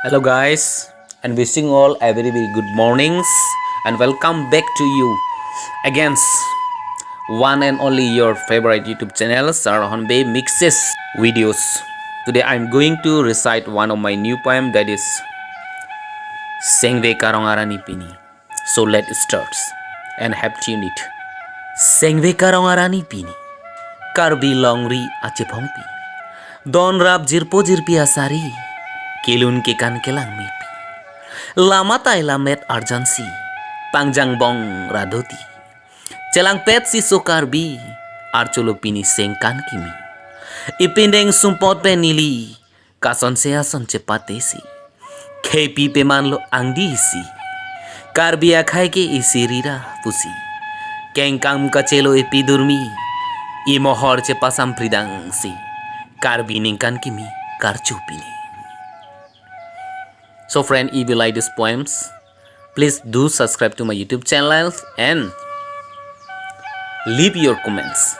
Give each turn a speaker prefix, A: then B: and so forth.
A: Hello guys, and wishing all a very good mornings and welcome back to you again one and only your favorite YouTube channel Sengve Mixes videos. Today I'm going to recite one of my new poem, that is Sengve arani pini. So let's start and have tune it. Sengve arani pini Karbi longri ache phongpi Don rap jirpo jirpi asari Kilun ke kan kelang mipi Lama tai lamet urgency Pangjang bong radoti Celang pet si Karbi Archolo pini Ningkan Kimi Ipindeng sumpot penili Kason season cepatesi Kepi peman lo angdi isi Karbi akhai ke isi rira pusi Kengkam kacelo epidurmi Imohor cepasam pridang si Karbi Ningkan Kimi karcupini. So friend, if you like these poems, please do subscribe to my YouTube channel and leave your comments.